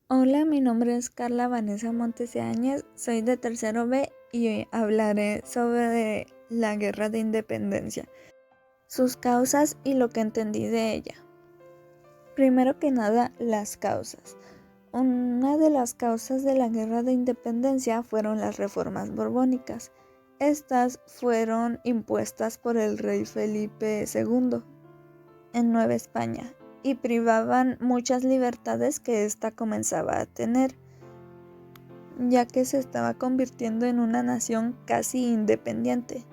Hola, mi nombre es Carla Vanessa Montes de Áñez, soy de tercero B y hoy hablaré sobre la Guerra de Independencia, sus causas y lo que entendí de ella. Primero que nada, las causas. Una de las causas de la Guerra de Independencia fueron las reformas borbónicas. Estas fueron impuestas por el rey Felipe II en Nueva España y privaban muchas libertades que ésta comenzaba a tener, ya que se estaba convirtiendo en una nación casi independiente.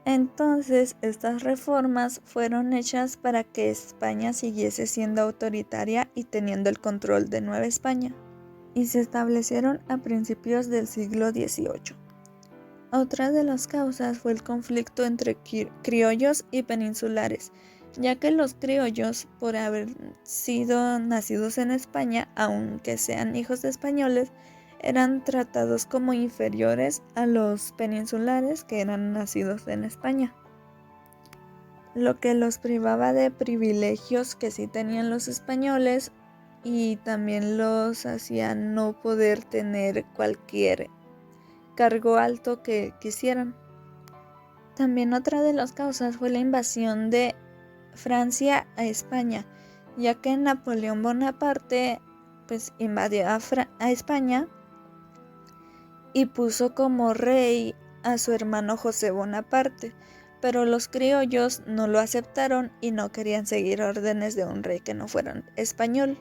Entonces, estas reformas fueron hechas para que España siguiese siendo autoritaria y teniendo el control de Nueva España, y se establecieron a principios del siglo XVIII. Otra de las causas fue el conflicto entre criollos y peninsulares, ya que los criollos, por haber sido nacidos en España, aunque sean hijos de españoles, eran tratados como inferiores a los peninsulares que eran nacidos en España, lo que los privaba de privilegios que sí tenían los españoles y también los hacía no poder tener cualquier cargo alto que quisieran. También otra de las causas fue la invasión de Francia a España, ya que Napoleón Bonaparte invadió a España y puso como rey a su hermano José Bonaparte, pero los criollos no lo aceptaron y no querían seguir órdenes de un rey que no fuera español.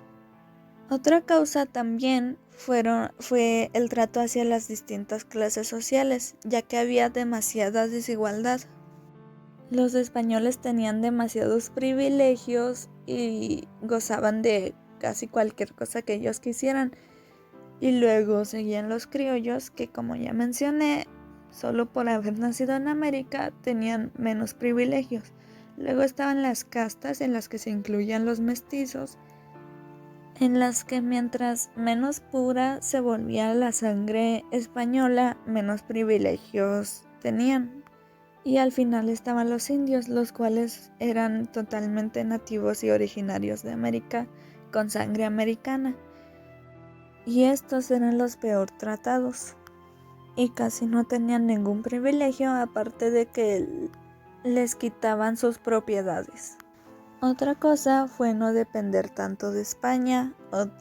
Otra causa también fue el trato hacia las distintas clases sociales, ya que había demasiada desigualdad. Los españoles tenían demasiados privilegios y gozaban de casi cualquier cosa que ellos quisieran. Y luego seguían los criollos que, como ya mencioné, solo por haber nacido en América tenían menos privilegios. Luego estaban las castas en las que se incluían los mestizos, en las que mientras menos pura se volvía la sangre española, menos privilegios tenían. Y al final estaban los indios, los cuales eran totalmente nativos y originarios de América, con sangre americana. Y estos eran los peor tratados. Y casi no tenían ningún privilegio, aparte de que les quitaban sus propiedades. Otra cosa fue no depender tanto de España.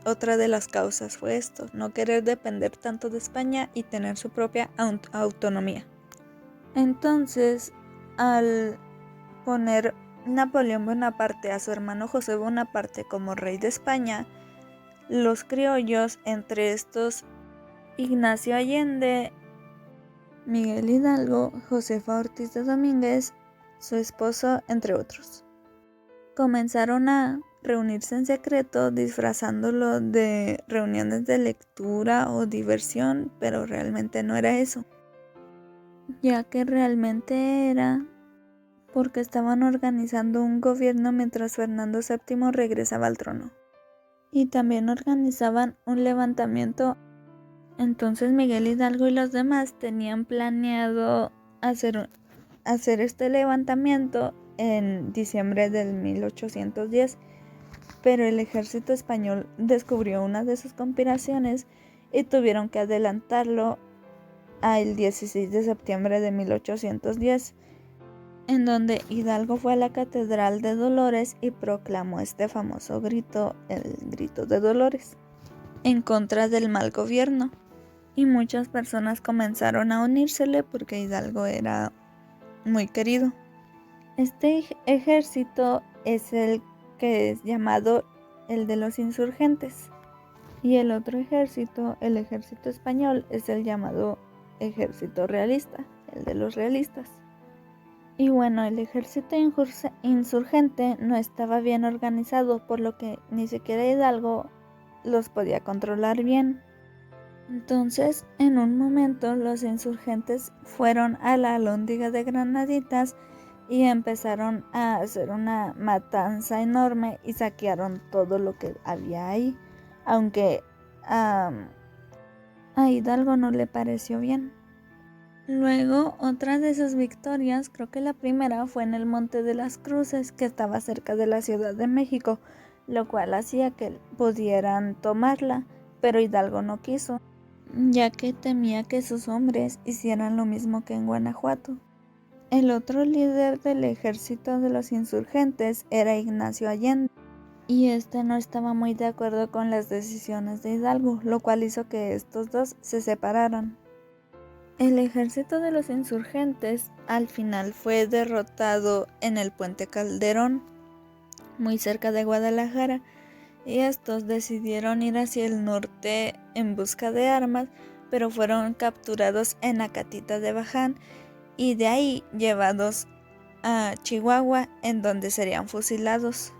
Otra de las causas fue esto, no querer depender tanto de España y tener su propia autonomía. Entonces, al poner Napoleón Bonaparte a su hermano José Bonaparte como rey de España, los criollos, entre estos Ignacio Allende, Miguel Hidalgo, Josefa Ortiz de Domínguez, su esposo, entre otros, comenzaron a reunirse en secreto disfrazándolo de reuniones de lectura o diversión, pero realmente no era eso, ya que realmente era porque estaban organizando un gobierno mientras Fernando VII regresaba al trono. Y también organizaban un levantamiento. Entonces Miguel Hidalgo y los demás tenían planeado hacer este levantamiento en diciembre del 1810, pero el ejército español descubrió una de sus conspiraciones y tuvieron que adelantarlo al 16 de septiembre de 1810, en donde Hidalgo fue a la Catedral de Dolores y proclamó este famoso grito, el grito de Dolores, en contra del mal gobierno. Y muchas personas comenzaron a unírsele porque Hidalgo era muy querido. Este ejército es el que es llamado el de los insurgentes. Y el otro ejército, el ejército español, es el llamado ejército realista, el de los realistas. Y bueno, el ejército insurgente no estaba bien organizado, por lo que ni siquiera Hidalgo los podía controlar bien. Entonces, en un momento, los insurgentes fueron a la Alhóndiga de Granaditas y empezaron a hacer una matanza enorme y saquearon todo lo que había ahí, aunque a Hidalgo no le pareció bien. Luego, otra de sus victorias, creo que la primera fue en el Monte de las Cruces, que estaba cerca de la Ciudad de México, lo cual hacía que pudieran tomarla, pero Hidalgo no quiso, ya que temía que sus hombres hicieran lo mismo que en Guanajuato. El otro líder del ejército de los insurgentes era Ignacio Allende, y este no estaba muy de acuerdo con las decisiones de Hidalgo, lo cual hizo que estos dos se separaran. El ejército de los insurgentes al final fue derrotado en el Puente Calderón, muy cerca de Guadalajara, y estos decidieron ir hacia el norte en busca de armas, pero fueron capturados en Acatita de Baján y de ahí llevados a Chihuahua, en donde serían fusilados.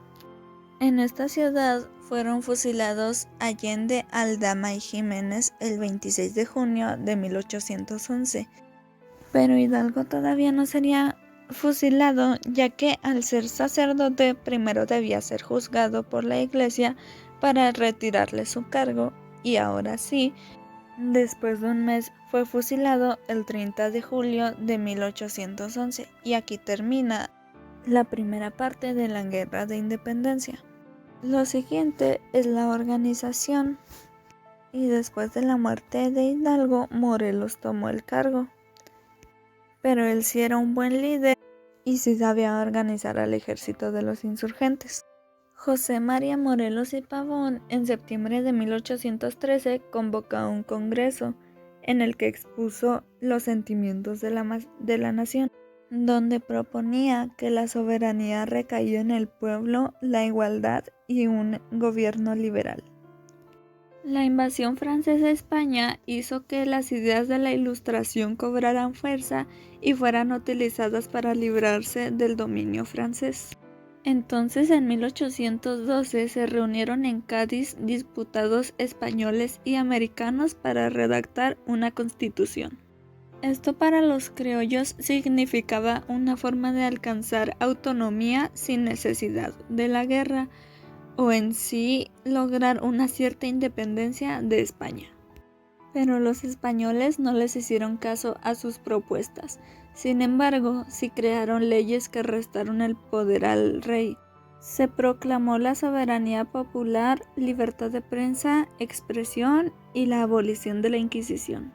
En esta ciudad fueron fusilados Allende, Aldama y Jiménez el 26 de junio de 1811, pero Hidalgo todavía no sería fusilado, ya que al ser sacerdote primero debía ser juzgado por la iglesia para retirarle su cargo, y ahora sí, después de un mes fue fusilado el 30 de julio de 1811, y aquí termina la primera parte de la Guerra de Independencia. Lo siguiente es la organización, y después de la muerte de Hidalgo, Morelos tomó el cargo. Pero él sí era un buen líder y sí sabía organizar al ejército de los insurgentes. José María Morelos y Pavón en septiembre de 1813 convocó un congreso en el que expuso los sentimientos de la nación, donde proponía que la soberanía recaía en el pueblo, la igualdad y un gobierno liberal. La invasión francesa a España hizo que las ideas de la Ilustración cobraran fuerza y fueran utilizadas para librarse del dominio francés. Entonces, en 1812 se reunieron en Cádiz diputados españoles y americanos para redactar una constitución. Esto para los criollos significaba una forma de alcanzar autonomía sin necesidad de la guerra, o en sí lograr una cierta independencia de España. Pero los españoles no les hicieron caso a sus propuestas. Sin embargo, sí crearon leyes que restaron el poder al rey. Se proclamó la soberanía popular, libertad de prensa, expresión y la abolición de la Inquisición.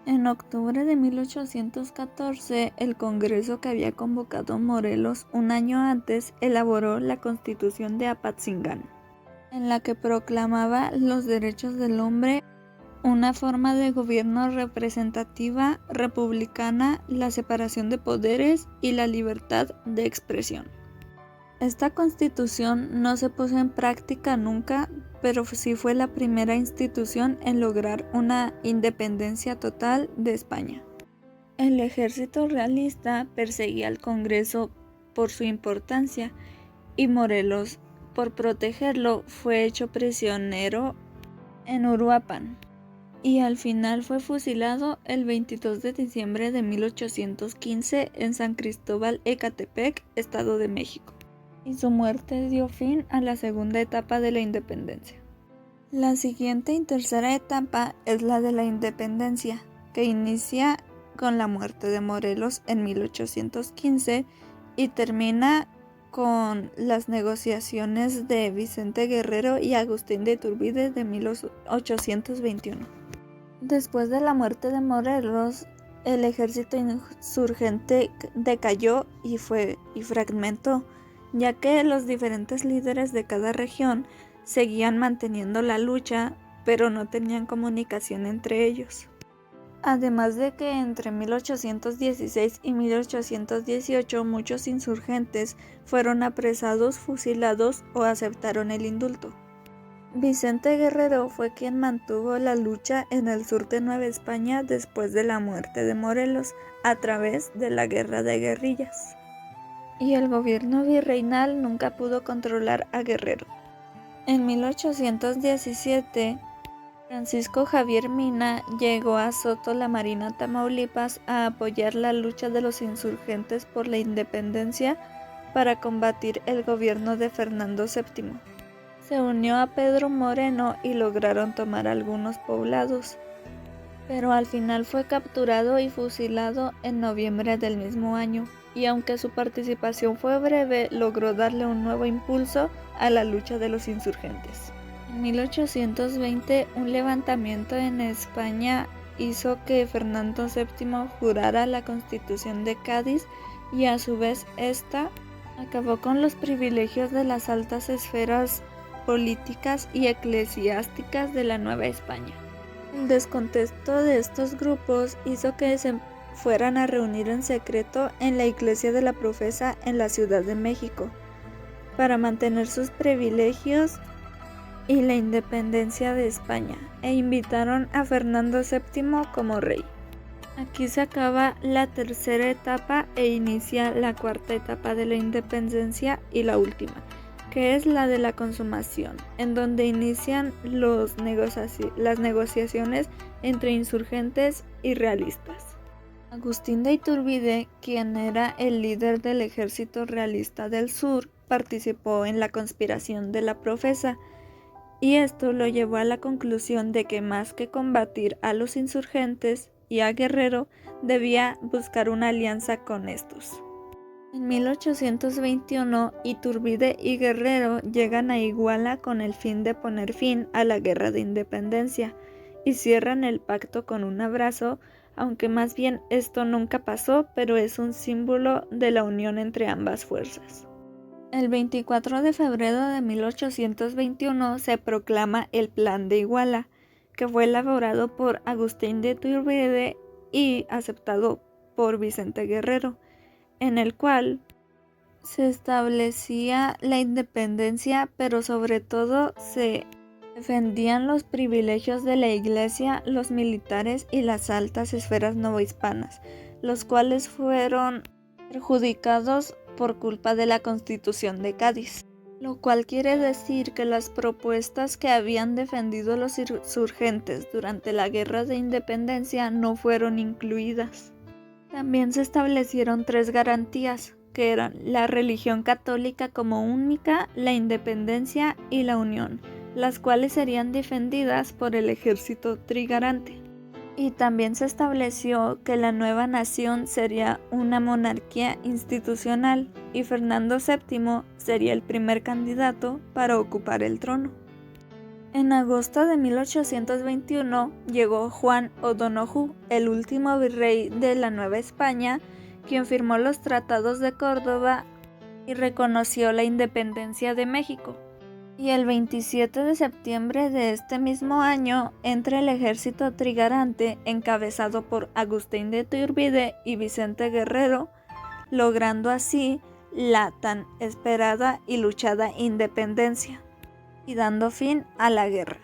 En octubre de 1814, el Congreso que había convocado Morelos un año antes elaboró la Constitución de Apatzingán, en la que proclamaba los derechos del hombre, una forma de gobierno representativa, republicana, la separación de poderes y la libertad de expresión. Esta constitución no se puso en práctica nunca, pero sí fue la primera institución en lograr una independencia total de España. El ejército realista perseguía al Congreso por su importancia, y Morelos, por protegerlo, fue hecho prisionero en Uruapan, y al final fue fusilado el 22 de diciembre de 1815 en San Cristóbal, Ecatepec, Estado de México. Y su muerte dio fin a la segunda etapa de la independencia. La siguiente y tercera etapa es la de la independencia, que inicia con la muerte de Morelos en 1815 y termina con las negociaciones de Vicente Guerrero y Agustín de Iturbide de 1821. Después de la muerte de Morelos, el ejército insurgente decayó y fragmentó, ya que los diferentes líderes de cada región seguían manteniendo la lucha, pero no tenían comunicación entre ellos. Además de que entre 1816 y 1818 muchos insurgentes fueron apresados, fusilados o aceptaron el indulto. Vicente Guerrero fue quien mantuvo la lucha en el sur de Nueva España después de la muerte de Morelos a través de la guerra de guerrillas. Y el gobierno virreinal nunca pudo controlar a Guerrero. En 1817, Francisco Javier Mina llegó a Soto la Marina, Tamaulipas, a apoyar la lucha de los insurgentes por la independencia para combatir el gobierno de Fernando VII. Se unió a Pedro Moreno y lograron tomar algunos poblados, pero al final fue capturado y fusilado en noviembre del mismo año, y aunque su participación fue breve, logró darle un nuevo impulso a la lucha de los insurgentes. En 1820, un levantamiento en España hizo que Fernando VII jurara la Constitución de Cádiz y a su vez esta acabó con los privilegios de las altas esferas políticas y eclesiásticas de la Nueva España. El descontento de estos grupos hizo que se fueran a reunir en secreto en la iglesia de la Profesa en la Ciudad de México para mantener sus privilegios y la independencia de España, e invitaron a Fernando VII como rey. Aquí se acaba la tercera etapa e inicia la cuarta etapa de la independencia y la última, que es la de la consumación, en donde inician las negociaciones entre insurgentes y realistas. Agustín de Iturbide, quien era el líder del ejército realista del sur, participó en la conspiración de la Profesa, y esto lo llevó a la conclusión de que más que combatir a los insurgentes y a Guerrero, debía buscar una alianza con estos. En 1821, Iturbide y Guerrero llegan a Iguala con el fin de poner fin a la Guerra de Independencia y cierran el pacto con un abrazo, aunque más bien esto nunca pasó, pero es un símbolo de la unión entre ambas fuerzas. El 24 de febrero de 1821 se proclama el Plan de Iguala, que fue elaborado por Agustín de Iturbide y aceptado por Vicente Guerrero, en el cual se establecía la independencia, pero sobre todo se defendían los privilegios de la Iglesia, los militares y las altas esferas novohispanas, los cuales fueron perjudicados por culpa de la Constitución de Cádiz, lo cual quiere decir que las propuestas que habían defendido los insurgentes durante la Guerra de Independencia no fueron incluidas. También se establecieron 3 garantías, que eran la religión católica como única, la independencia y la unión, las cuales serían defendidas por el ejército trigarante. Y también se estableció que la nueva nación sería una monarquía institucional y Fernando VII sería el primer candidato para ocupar el trono. En agosto de 1821 llegó Juan O'Donoghue, el último virrey de la Nueva España, quien firmó los tratados de Córdoba y reconoció la independencia de México. Y el 27 de septiembre de este mismo año entra el ejército trigarante encabezado por Agustín de Iturbide y Vicente Guerrero, logrando así la tan esperada y luchada independencia y dando fin a la guerra.